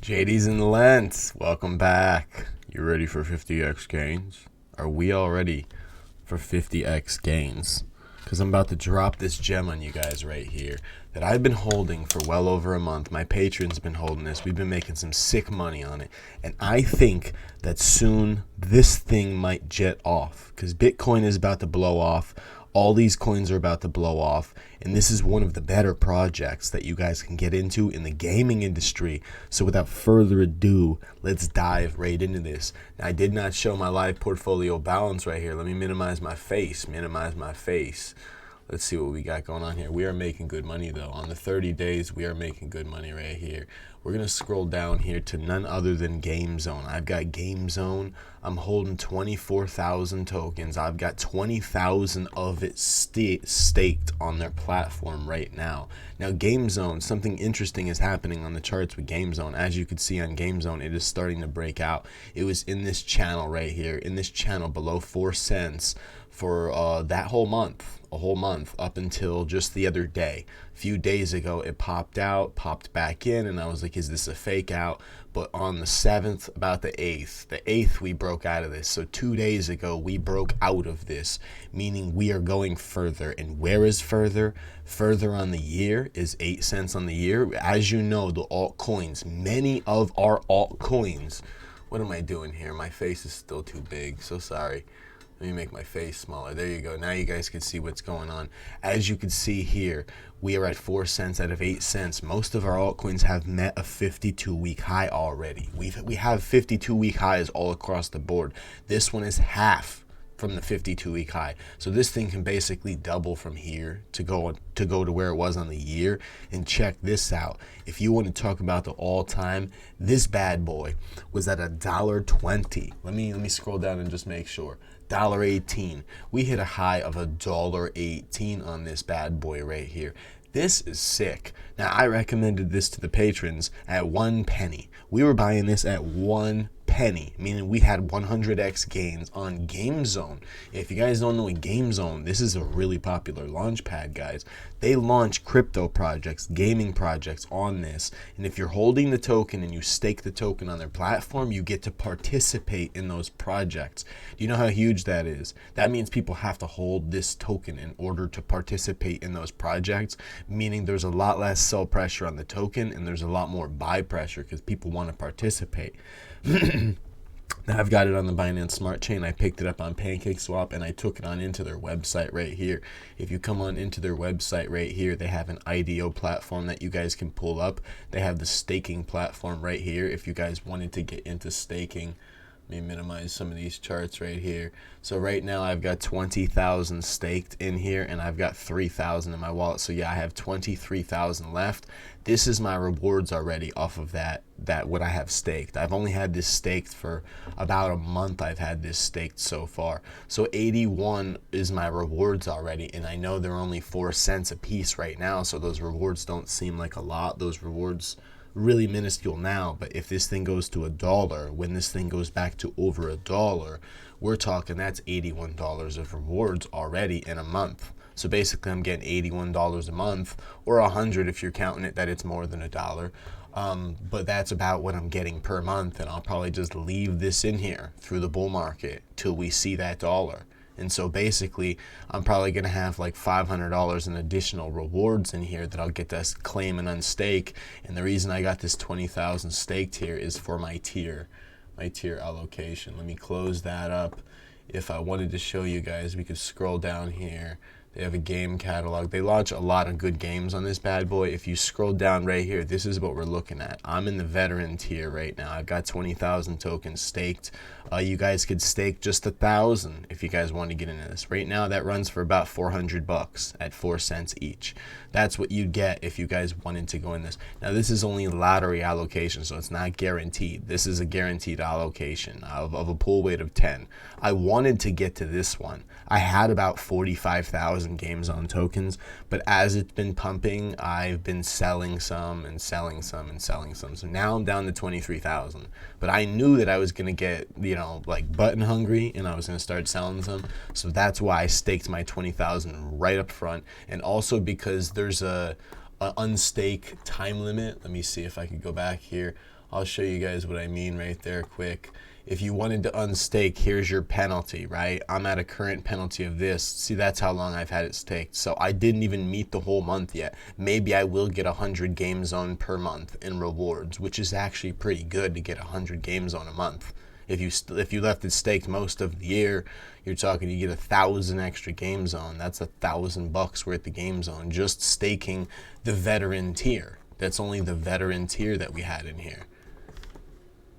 JD's in the lens. Welcome back. You ready for 50x gains? Are we all ready for 50x gains? Because I'm about to drop this gem on you guys right here that I've been holding for well over a month. My patrons been holding this. We've been making some sick money on it. And I think that soon this thing might jet off because Bitcoin is about to blow off. All these coins are about to blow off, and this is one of the better projects that you guys can get into in the gaming industry. So without further ado, let's dive right into this. Now, I did not show my live portfolio balance right here. Let me minimize my face. Let's see what we got going on here. We are making good money though. On the 30 days, we are making good money right here. We're gonna scroll down here to none other than Game Zone. I've got Game Zone. I'm holding 24,000 tokens. I've got 20,000 of it staked on their platform right now. Now, Game Zone, something interesting is happening on the charts with Game Zone. As you can see on Game Zone, it is starting to break out. It was in this channel right here, in this channel below 4 cents for that whole month, a whole month up until just the other day. A few days ago, it popped out, popped back in, and I was like, is this a fake out? But on the 7th, about the 8th, we broke out of this. So 2 days ago, we broke out of this, meaning we are going further. And where is further? Further on the year is 8 cents on the year. As you know, the altcoins, many of our altcoins, what am I doing here? My face is still too big, so sorry. Let me make my face smaller. There you go. Now you guys can see what's going on. As you can see here, we are at 4 cents out of 8 cents. Most of our altcoins have met a 52-week high already. We have 52-week highs all across the board. This one is half from the 52-week high. So this thing can basically double from here to go to where it was on the year. And check this out. If you want to talk about the all-time, this bad boy was at $1.20. Let me scroll down and just make sure. $1.18. We hit a high of $1.18 on this bad boy right here. This is sick. Now, I recommended this to the patrons at 1 penny. We were buying this at 1 penny, meaning we had 100x gains on Game Zone. If you guys don't know what Game Zone, this is a really popular launch pad, guys. They launch crypto projects, gaming projects on this, and if you're holding the token and you stake the token on their platform, you get to participate in those projects. Do you know how huge that is? That means people have to hold this token in order to participate in those projects, meaning there's a lot less sell pressure on the token and there's a lot more buy pressure because people want to participate. Now I've got it on the Binance Smart Chain. I picked it up on PancakeSwap and I took it on into their website right here. If you come on into their website right here, they have an IDO platform that you guys can pull up. They have the staking platform right here. If you guys wanted to get into staking, let me minimize some of these charts right here. So right now I've got 20,000 staked in here and I've got 3,000 in my wallet. So yeah, I have 23,000 left. This is my rewards already off of that what I have staked. I've only had this staked for about a month. I've had this staked so far. So 81 is my rewards already, and I know they're only 4 cents a piece right now, so those rewards don't seem like a lot. Those rewards really minuscule now, but if this thing goes to $1, when this thing goes back to over $1, we're talking that's $81 of rewards already in a month. So basically I'm getting $81 a month, or $100 if you're counting it that it's more than $1. But that's about what I'm getting per month, and I'll probably just leave this in here through the bull market till we see that dollar. And so basically, I'm probably going to have like $500 in additional rewards in here that I'll get to claim and unstake. And the reason I got this 20,000 staked here is for my tier allocation. Let me close that up. If I wanted to show you guys, we could scroll down here. They have a game catalog. They launch a lot of good games on this bad boy. If you scroll down right here, this is what we're looking at. I'm in the veteran tier right now. I've got 20,000 tokens staked. You guys could stake just 1,000 if you guys want to get into this. Right now, that runs for about $400 at 4 cents each. That's what you'd get if you guys wanted to go in this. Now, this is only lottery allocation, so it's not guaranteed. This is a guaranteed allocation of a pool weight of 10. I wanted to get to this one. I had about 45,000 Game Zone tokens, but as it's been pumping, I've been selling some and selling some and selling some. So now I'm down to 23,000. But I knew that I was going to get, like button hungry, and I was going to start selling some. So that's why I staked my 20,000 right up front. And also because there's a unstake time limit. Let me see if I can go back here. I'll show you guys what I mean right there quick. If you wanted to unstake, here's your penalty, right? I'm at a current penalty of this. See, that's how long I've had it staked. So I didn't even meet the whole month yet. Maybe I will get 100 game zone per month in rewards, which is actually pretty good to get 100 game zone a month. If you left it staked most of the year, you're talking you get 1,000 extra game zone. That's $1,000 worth of game zone just staking the veteran tier. That's only the veteran tier that we had in here.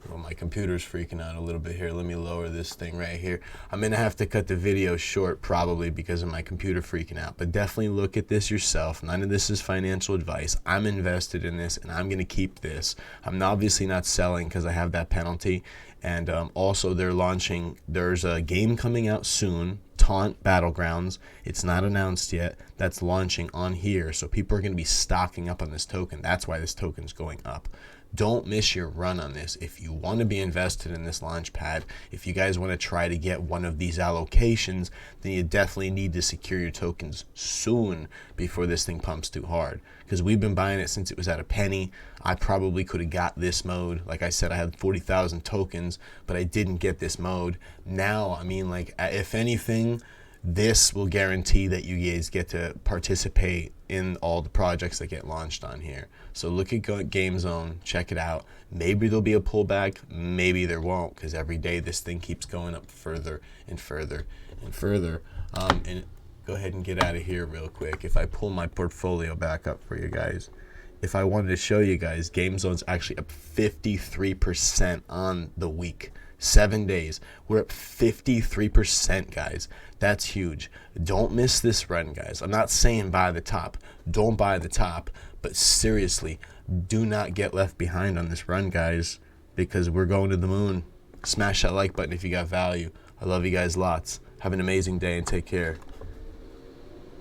Well, my computer's freaking out a little bit here. Let me lower this thing right here. I'm going to have to cut the video short probably because of my computer freaking out. But definitely look at this yourself. None of this is financial advice. I'm invested in this and I'm going to keep this. I'm obviously not selling because I have that penalty. And also there's a game coming out soon, Taunt Battlegrounds. It's not announced yet. That's launching on here. So people are going to be stocking up on this token. That's why this token's going up. Don't miss your run on this. If you want to be invested in this launch pad, if you guys want to try to get one of these allocations, then you definitely need to secure your tokens soon before this thing pumps too hard. Because we've been buying it since it was at a penny. I probably could have got this mode. Like I said, I had 40,000 tokens, but I didn't get this mode. Now, I mean, like, if anything, this will guarantee that you guys get to participate in all the projects that get launched on here. So look at Game Zone, check it out. Maybe there'll be a pullback, maybe there won't, because every day this thing keeps going up further and further and further. And go ahead and get out of here real quick. If I pull my portfolio back up for you guys, if I wanted to show you guys, Game Zone's actually up 53% on the week. 7 days. We're up 53%, guys. That's huge. Don't miss this run, guys. I'm not saying buy the top. Don't buy the top. But seriously, do not get left behind on this run, guys, because we're going to the moon. Smash that like button if you got value. I love you guys lots. Have an amazing day and take care.